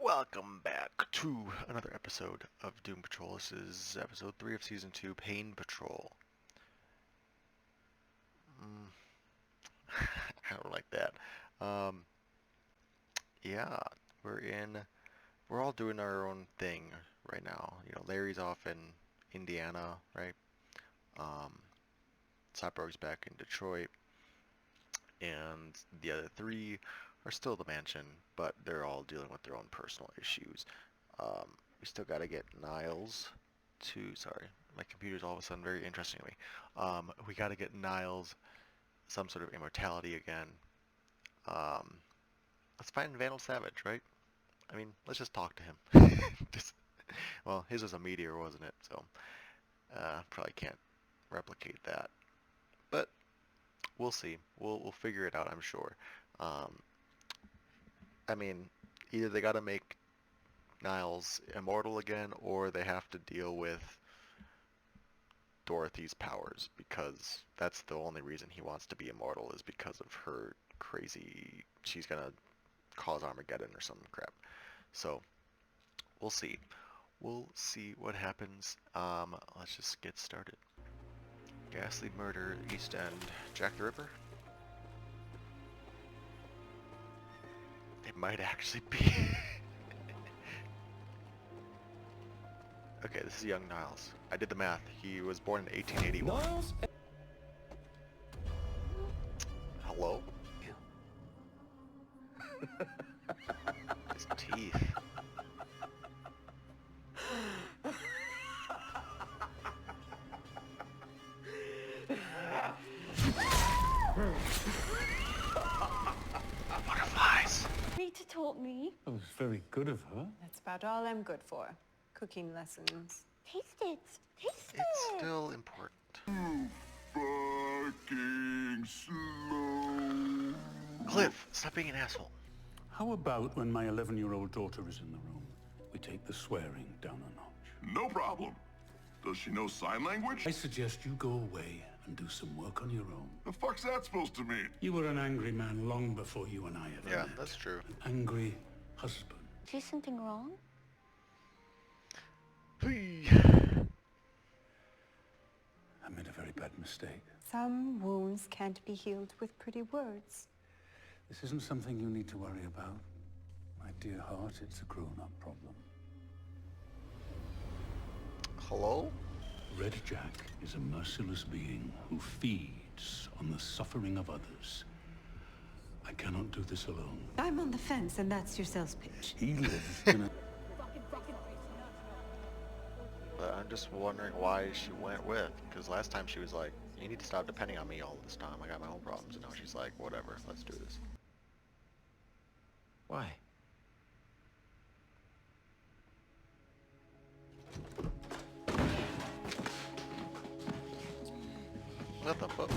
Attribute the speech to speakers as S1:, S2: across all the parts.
S1: Welcome back to another episode of Doom Patrol. This is episode 3 of Season 2, Pain Patrol. I don't like that. Yeah, we're all doing our own thing right now. You know, Larry's off in Indiana, right? Cyborg's back in Detroit, and the other three are still at the mansion, but they're all dealing with their own personal issues. We still got to get Niles to, sorry, my computer's all of a sudden very interesting to me. We got to get Niles some sort of immortality again. Let's find Vandal Savage, right? I mean, let's just talk to him. Well, his was a meteor, wasn't it? So, probably can't replicate that. But, we'll see. We'll figure it out, I'm sure. I mean, either they gotta make Niles immortal again, or they have to deal with Dorothy's powers, because that's the only reason he wants to be immortal, is because of her crazy, she's gonna cause Armageddon or some crap. So, we'll see. We'll see what happens. Let's just get started. Ghastly Murder, East End, Jack the Ripper? It might actually be. Okay, this is young Niles. I did the math. He was born in 1881.
S2: Niles?
S1: Hello? His teeth. Butterflies.
S3: Rita taught me.
S2: That was very good of her.
S4: That's about all I'm good for. Cooking lessons.
S3: Taste it. Taste it.
S1: It's still important.
S5: Fucking slow.
S1: Cliff, stop being an asshole.
S2: How about when my 11-year-old daughter is in the room, we take the swearing down a notch?
S5: No problem. Does she know sign language?
S2: I suggest you go away and do some work on your own.
S5: The fuck's that supposed to mean?
S2: You were an angry man long before you and I ever
S1: Yeah,
S2: met.
S1: that's true.
S2: An angry husband.
S3: Is something wrong?
S1: Whee!
S2: I made a very bad mistake.
S4: Some wounds can't be healed with pretty words.
S2: This isn't something you need to worry about. My dear heart, it's a grown-up problem.
S1: Hello?
S2: Red Jack is a merciless being who feeds on the suffering of others. I cannot do this alone.
S4: I'm on the fence, and that's your sales pitch.
S2: He lives in a...
S1: But I'm just wondering why she went with, because last time she was like, you need to stop depending on me all this time. I got my own problems. And now she's like, whatever, let's do this. Why? What the fuck?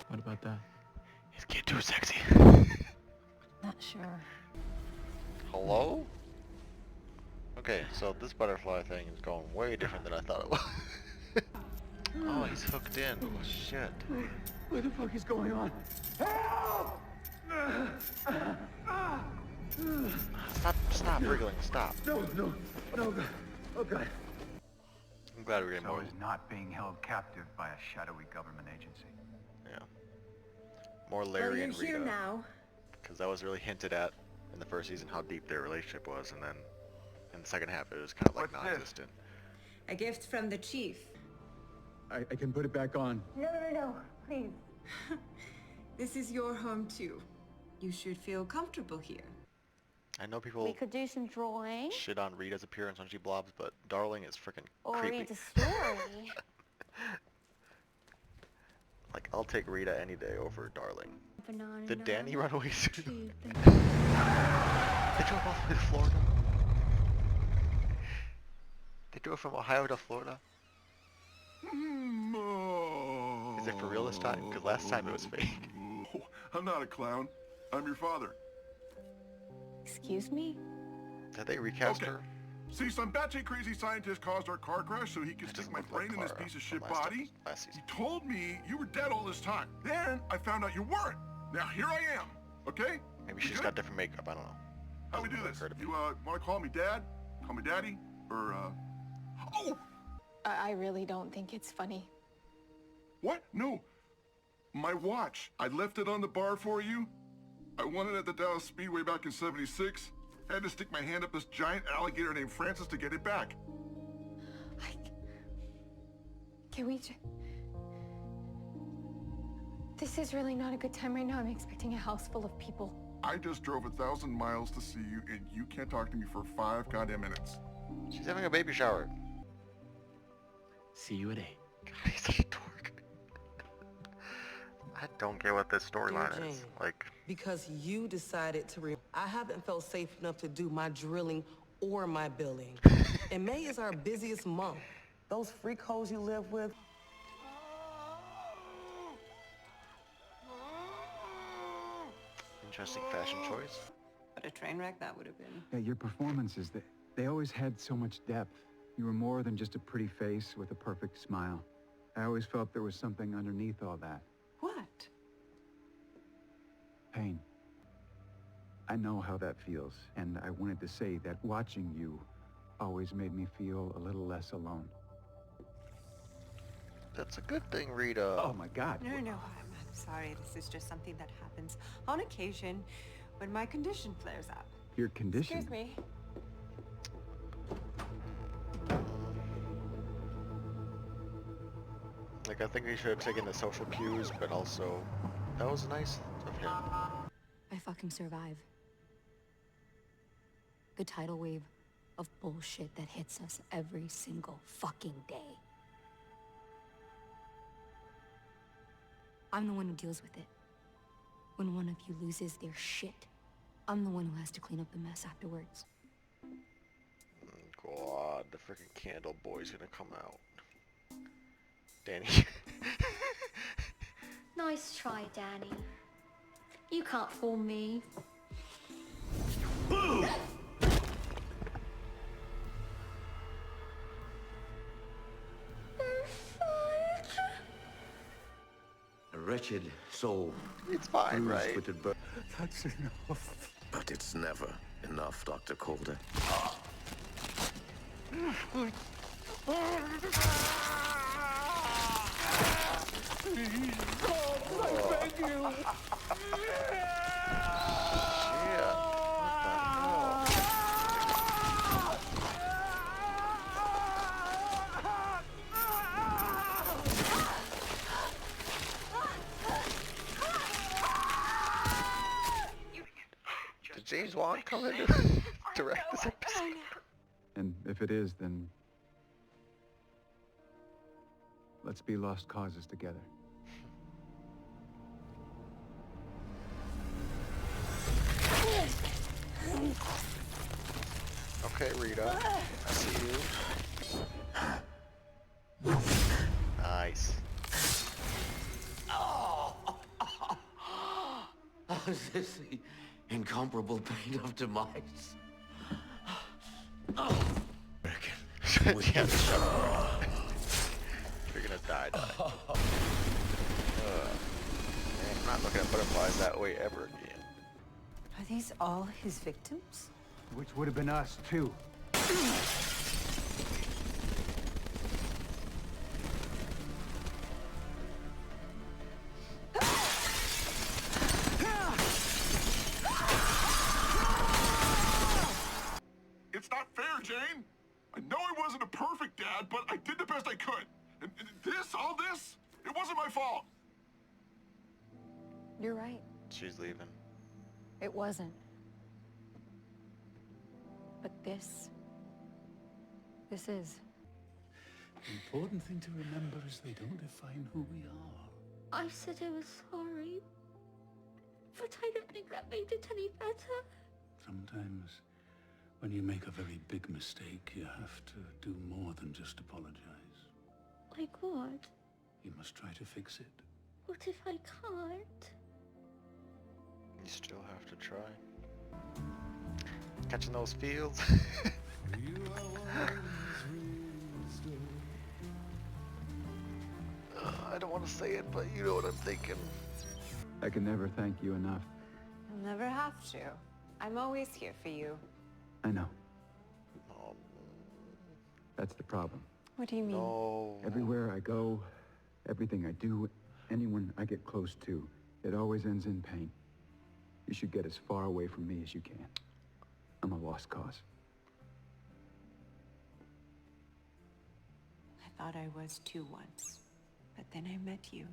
S6: What about that?
S1: It's getting too sexy.
S3: Not sure.
S1: Hello? Okay, so this butterfly thing is going way different than I thought it was. Oh, he's hooked in. Oh, shit.
S6: What the fuck is going on?
S1: Stop wriggling, stop.
S6: No, God. Oh God.
S1: I'm glad we're getting
S7: So
S1: more.
S7: is not being held captive by a shadowy government agency.
S1: Yeah. More Larry and Rita.
S3: Here now.
S1: Because that was really hinted at in the first season how deep their relationship was, and then in the second half it was kind of like
S7: What's this?
S1: non-existent.
S4: A gift from the chief.
S6: I can put it back on.
S3: No. Please.
S4: This is your home, too. You should feel comfortable here.
S1: I know people
S3: We could do some drawing.
S1: shit on Rita's appearance when she blobs, but Darling is freaking
S3: Or
S1: creepy.
S3: read a story.
S1: Like, I'll take Rita any day over Darling.
S3: Banana.
S1: Did Danny run away soon?
S3: Two
S1: They drove all the way to Florida? They drove from Ohio to Florida? Is it for real this time? Because last time it was fake.
S5: I'm not a clown. I'm your father.
S3: Excuse me?
S1: Did they recast
S5: Okay.
S1: her?
S5: See, some batshit crazy scientist caused our car crash so he could
S1: It
S5: stick
S1: doesn't
S5: my
S1: look like
S5: brain in this
S1: Clara
S5: piece of
S1: from
S5: shit
S1: last
S5: body.
S1: last
S5: He
S1: season.
S5: told me you were dead all this time. Then I found out you weren't. Now here I am. Okay?
S1: Maybe
S5: You
S1: she's
S5: good?
S1: got different makeup, I don't know.
S5: How we do
S1: I've
S5: this?
S1: heard of
S5: You want to call me Dad? Call me Daddy? Or oh,
S3: I really don't think it's funny.
S5: what? No, my watch. I left it on the bar for you. I won it at the Dallas Speedway back in '76. Had to stick my hand up this giant alligator named Francis to get it back.
S3: Can we This is really not a good time right now. I'm expecting a house full of people.
S5: I just drove 1,000 miles to see you, and you can't talk to me for 5 goddamn minutes.
S1: She's having a baby shower.
S6: See you at 8.
S1: God, he's such a dork. I don't get what this storyline
S8: Dear
S1: is.
S8: Jane.
S1: Like,
S8: Because you decided to I haven't felt safe enough to do my drilling or my billing. And May is our busiest month. Those freak hoes you live with,
S1: interesting fashion choice.
S9: What a train wreck that would have been.
S6: Yeah, your performances, they always had so much depth. You were more than just a pretty face with a perfect smile. I always felt there was something underneath all that.
S9: What?
S6: Pain. I know how that feels, and I wanted to say that watching you always made me feel a little less alone.
S1: That's a good thing, Rita.
S6: Oh my God.
S9: No, I'm sorry. This is just something that happens on occasion when my condition flares up.
S6: Your condition.
S3: Excuse me.
S1: Like, I think we should have taken the social cues, but also, that was nice of him.
S10: I fucking survive. The tidal wave of bullshit that hits us every single fucking day. I'm the one who deals with it. When one of you loses their shit, I'm the one who has to clean up the mess afterwards.
S1: God, the freaking Candle Boy's gonna come out. Danny.
S11: Nice try, Danny. You can't fool me.
S12: A wretched soul.
S1: It's fine, right?
S12: Bruised-footed bird. That's enough. But it's never enough, Dr. Calder.
S1: Did James Wan come in to direct this episode?
S6: And if it is, then let's be lost causes together.
S1: Okay, Rita. I see you. Nice.
S12: Is this the incomparable pain of demise?
S1: Yeah, shut up. You're gonna die. Man, I'm not looking at butterflies that way ever again.
S9: Are these all his victims?
S6: Which would have been us, too.
S5: It's not fair, Jane. I know I wasn't a perfect dad, but I did the best I could. And all this, it wasn't my fault.
S3: You're right.
S1: She's leaving.
S3: It wasn't. But this is.
S2: The important thing to remember is they don't define who we are.
S11: I said I was sorry, but I don't think that made it any better.
S2: Sometimes, when you make a very big mistake, you have to do more than just apologize.
S11: Like what?
S2: You must try to fix it.
S11: What if I can't?
S1: You still have to try. Catching those fields. I don't want to say it, but you know what I'm thinking.
S6: I can never thank you enough.
S9: You'll never have to. I'm always here for you.
S6: I know.
S1: Um,
S6: That's the problem.
S9: What do you mean?
S1: no.
S6: Everywhere I go, everything I do, anyone I get close to, it always ends in pain. You should get as far away from me as you can. I'm a lost cause.
S9: I thought I was too once, but then I met you.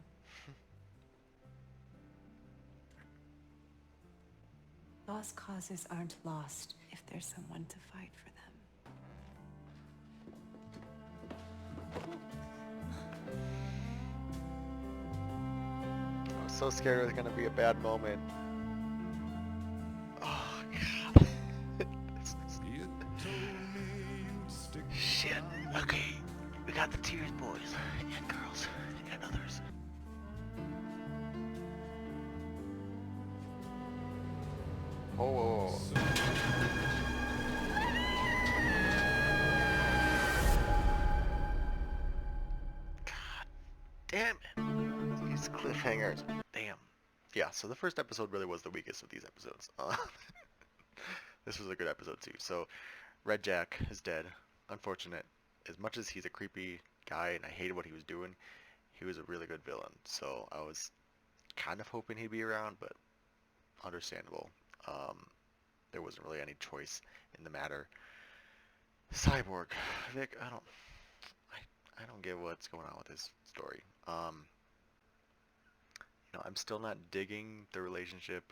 S9: Lost causes aren't lost if there's someone to fight for them.
S1: I was so scared it was gonna be a bad moment. Oh god. Shit. Okay. We got the tears, boys and girls and others. Whoa, whoa, whoa. God damn it. These cliffhangers. Damn. Yeah, so the first episode really was the weakest of these episodes. This was a good episode too. So, Red Jack is dead. Unfortunate. As much as he's a creepy guy and I hated what he was doing, he was a really good villain. So I was kind of hoping he'd be around, but understandable. There wasn't really any choice in the matter. Cyborg. Vic, I don't get what's going on with this story. You know, I'm still not digging the relationship.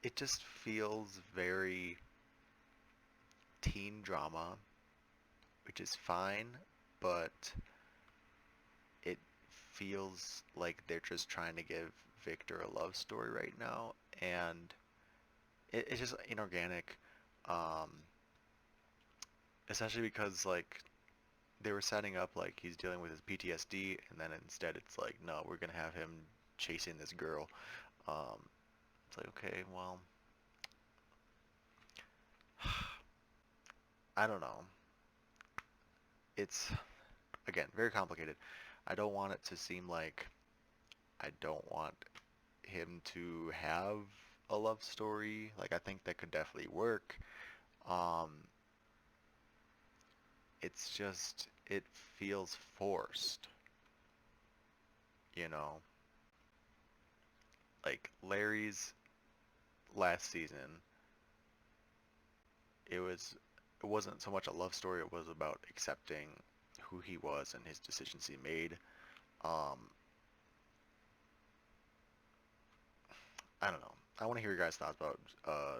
S1: It just feels very teen drama, which is fine, but it feels like they're just trying to give Victor a love story right now, and it's just inorganic, essentially because, like, they were setting up like he's dealing with his PTSD, and then instead it's like, no, we're gonna have him chasing this girl. It's like, okay, well, I don't know. It's, again, very complicated. I don't want it to seem like I don't want him to have a love story. Like, I think that could definitely work. It's just, it feels forced. You know? Like, Larry's last season, it wasn't so much a love story, it was about accepting who he was and his decisions he made. I don't know. I want to hear your guys' thoughts about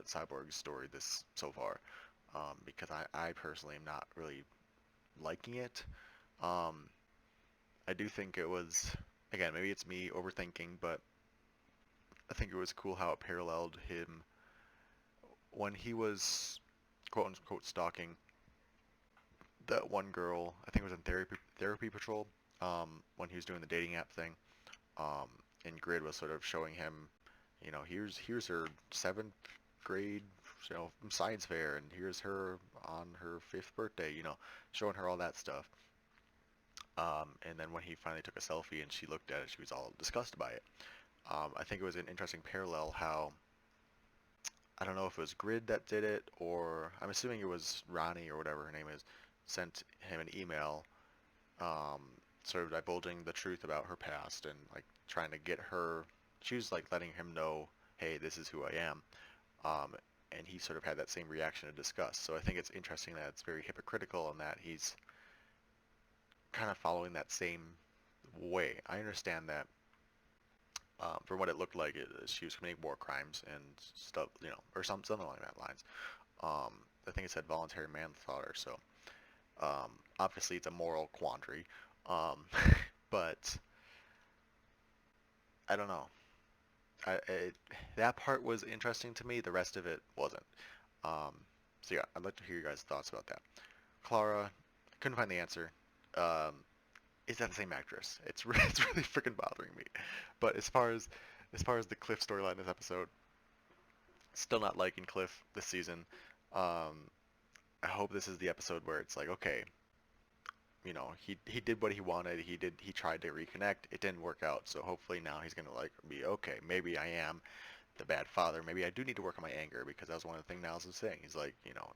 S1: Cyborg's story this so far, because I personally am not really liking it. I do think it was, again, maybe it's me overthinking, but I think it was cool how it paralleled him when he was quote-unquote stalking that one girl. I think it was in therapy patrol, when he was doing the dating app thing, and Grid was sort of showing him, you know, here's her 7th grade, you know, science fair, and here's her on her 5th birthday, you know, showing her all that stuff. And then when he finally took a selfie and she looked at it, she was all disgusted by it. I think it was an interesting parallel how, I don't know if it was Grid that did it, or I'm assuming it was Ronnie or whatever her name is, sent him an email, sort of divulging the truth about her past and like trying to get her, she was like letting him know, hey, this is who I am. And he sort of had that same reaction of disgust. So I think it's interesting that it's very hypocritical and that he's kind of following that same way. I understand that from what it looked like, she was committing war crimes and stuff, you know, or something along that lines. I think it said voluntary manslaughter, so obviously it's a moral quandary. But I don't know. That part was interesting to me. The rest of it wasn't. So yeah, I'd like to hear your guys' thoughts about that. Clara, couldn't find the answer. Is that the same actress? It's really freaking bothering me. But as far as the Cliff storyline this episode, still not liking Cliff this season. I hope this is the episode where it's like, okay, you know, he did what he wanted. He tried to reconnect. It didn't work out. So hopefully now he's gonna like be okay. Maybe I am the bad father. Maybe I do need to work on my anger, because that was one of the things Niles was saying. He's like, you know,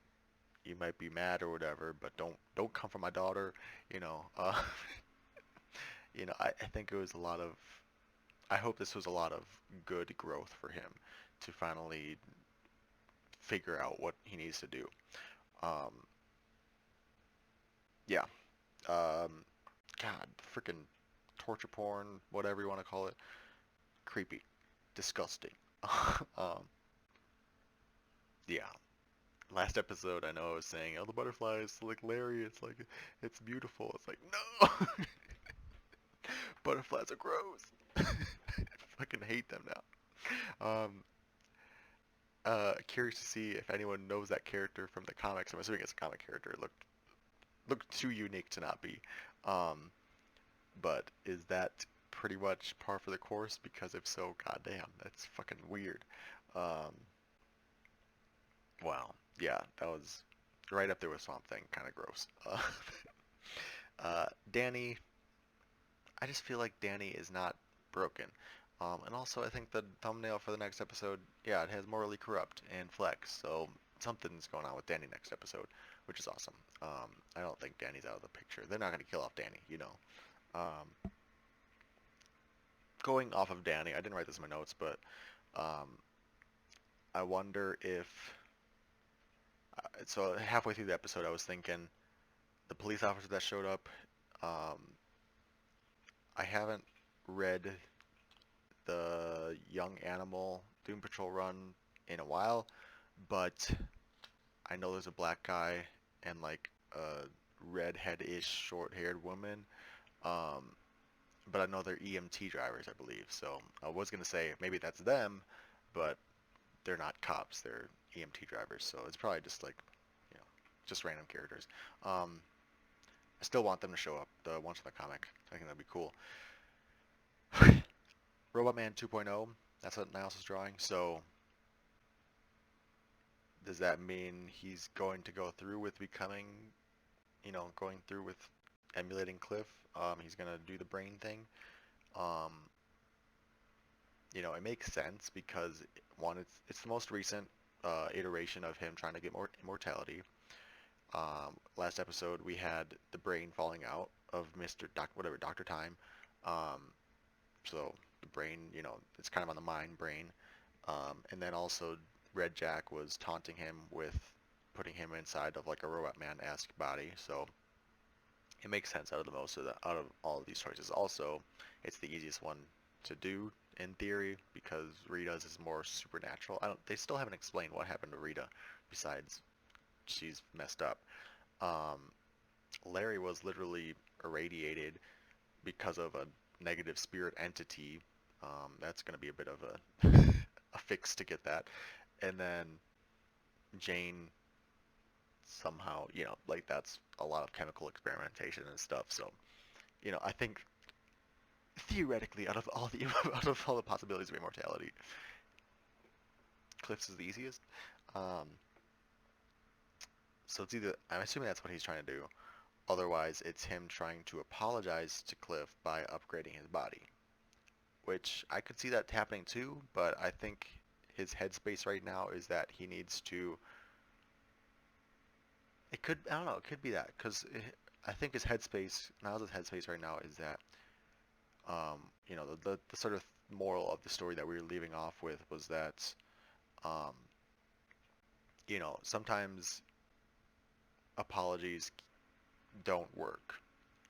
S1: you might be mad or whatever, but don't come for my daughter. You know, you know, I think it was a lot of. I hope this was a lot of good growth for him to finally figure out what he needs to do. Um, yeah. God, freaking torture porn, whatever you want to call it. Creepy. Disgusting. um, yeah. Last episode, I know I was saying, oh, the butterflies, like Larry, it's like, it's beautiful. It's like, no! Butterflies are gross. I fucking hate them now. Curious to see if anyone knows that character from the comics. I'm assuming it's a comic character. It looked too unique to not be. But is that pretty much par for the course? Because if so, goddamn, that's fucking weird. Wow. Yeah, that was right up there with Swamp Thing. Kind of gross. Danny, I just feel like Danny is not broken. And also, I think the thumbnail for the next episode, yeah, it has Morally Corrupt and Flex, so something's going on with Danny next episode, which is awesome. I don't think Danny's out of the picture. They're not going to kill off Danny, you know. Going off of Danny, I didn't write this in my notes, but I wonder if... so halfway through the episode, I was thinking, the police officer that showed up, I haven't read the Young Animal Doom Patrol run in a while, but I know there's a black guy and like a redhead-ish short-haired woman, but I know they're EMT drivers, I believe, so I was going to say maybe that's them, but they're not cops, they're EMT drivers, so it's probably just like, you know, just random characters. I still want them to show up, the ones in the comic. I think that'd be cool. Robot Man 2.0, that's what Niles is drawing, so does that mean he's going to go through with becoming, you know, going through with emulating Cliff? He's going to do the brain thing. You know, it makes sense because, one, it's the most recent iteration of him trying to get more immortality. Last episode we had the brain falling out of Dr. Time. So the brain, you know, it's kind of on the mind brain. And then also Red Jack was taunting him with putting him inside of like a Robot Man-esque body. So it makes sense out of all of these choices. Also, it's the easiest one to do in theory because Rita's is more supernatural. They still haven't explained what happened to Rita besides she's messed up. Larry was literally irradiated because of a negative spirit entity. That's going to be a bit of a fix to get that. And then Jane somehow, you know, like that's a lot of chemical experimentation and stuff. So, you know, I think theoretically out of all the possibilities of immortality, Cliff's is the easiest. So it's either, I'm assuming that's what he's trying to do. Otherwise, it's him trying to apologize to Cliff by upgrading his body. Which, I could see that happening too, but I think his headspace right now is that he needs to... I don't know, it could be that, because I think his headspace, Niles' headspace right now is that, you know, the sort of moral of the story that we were leaving off with was that, you know, sometimes apologies don't work.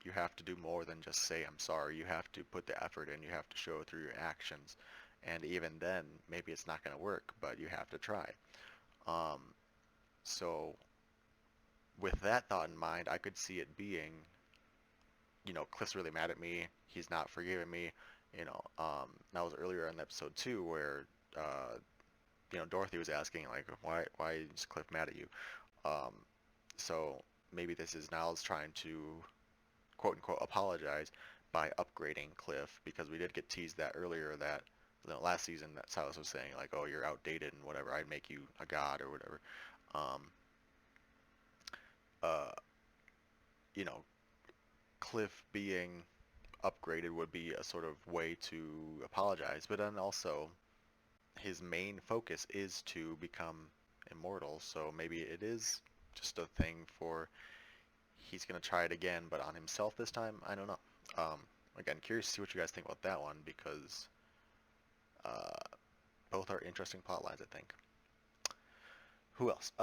S1: You have to do more than just say I'm sorry. You have to put the effort in. You have to show it through your actions. And even then, maybe it's not going to work, but you have to try. So with that thought in mind, I could see it being, you know, Cliff's really mad at me. He's not forgiving me. You know, that was earlier in episode 2 where, you know, Dorothy was asking, like, why is Cliff mad at you? So maybe this is Niles trying to quote-unquote apologize by upgrading Cliff, because we did get teased that earlier that, you know, last season that Silas was saying, like, oh, you're outdated and whatever, I'd make you a god or whatever. You know, Cliff being upgraded would be a sort of way to apologize, but then also his main focus is to become immortal, so maybe it is just a thing for he's going to try it again, but on himself this time. I don't know. Again, curious to see what you guys think about that one, because both are interesting plot lines, I think. Who else?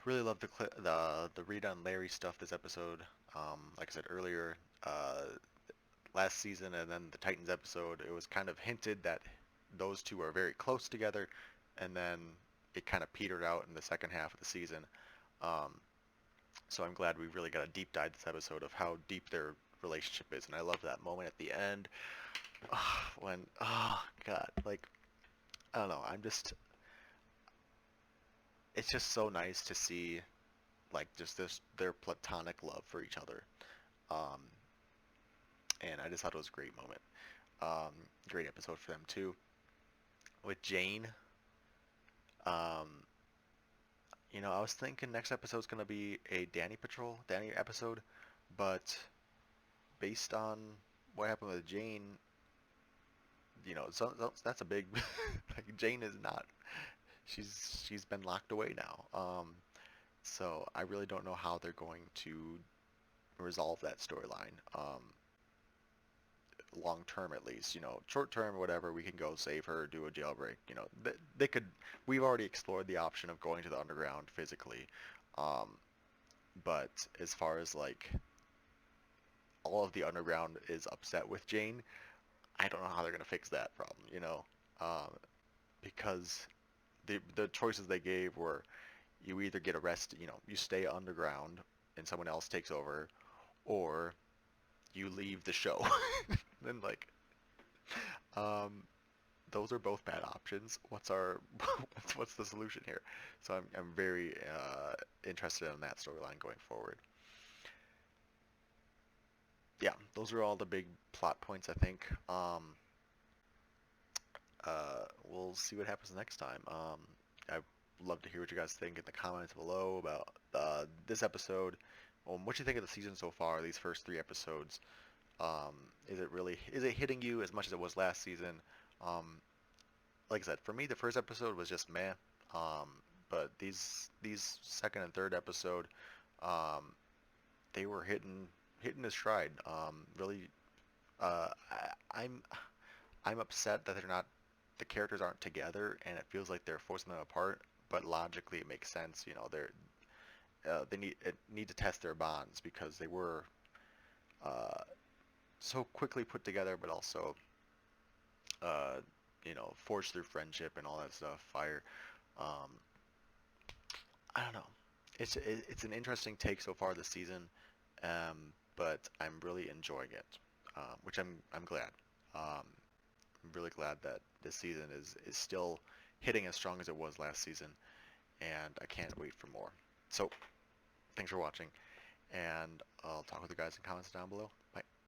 S1: Really love the Rita and Larry stuff this episode. Like I said earlier, last season and then the Titans episode, it was kind of hinted that those two are very close together, and then it kind of petered out in the second half of the season. So I'm glad we really got a deep dive this episode of how deep their relationship is, and I love that moment at the end when, oh god, like, I don't know, it's just so nice to see, like, just their platonic love for each other. And I just thought it was a great moment. Great episode for them too. With Jane, you know, I was thinking next episode's gonna be a Danny episode, but based on what happened with Jane, you know, that's a big like, Jane is not, she's been locked away now. So I really don't know how they're going to resolve that storyline. Long term, at least. You know, short term, whatever, we can go save her, do a jailbreak. You know, they could. We've already explored the option of going to the underground physically, but as far as like all of the underground is upset with Jane, I don't know how they're gonna fix that problem. You know, because the choices they gave were, you either get arrested, you know, you stay underground and someone else takes over, or you leave the show. And like, those are both bad options. What's the solution here? So I'm very interested in that storyline going forward. Yeah, those are all the big plot points, I think. We'll see what happens next time. I'd love to hear what you guys think in the comments below about this episode. What you think of the season so far, these first 3 episodes. Is it hitting you as much as it was last season? Like I said, for me, the first episode was just meh. But these second and third episode, they were hitting a stride. Really, I'm upset that the characters aren't together, and it feels like they're forcing them apart. But logically, it makes sense. You know, they need to test their bonds, because they were so quickly put together, but also you know, forged through friendship and all that stuff. Fire. I don't know. It's an interesting take so far this season, but I'm really enjoying it, which I'm glad. I'm really glad that this season is still hitting as strong as it was last season, and I can't wait for more. So, thanks for watching, and I'll talk with you guys in comments down below. Bye.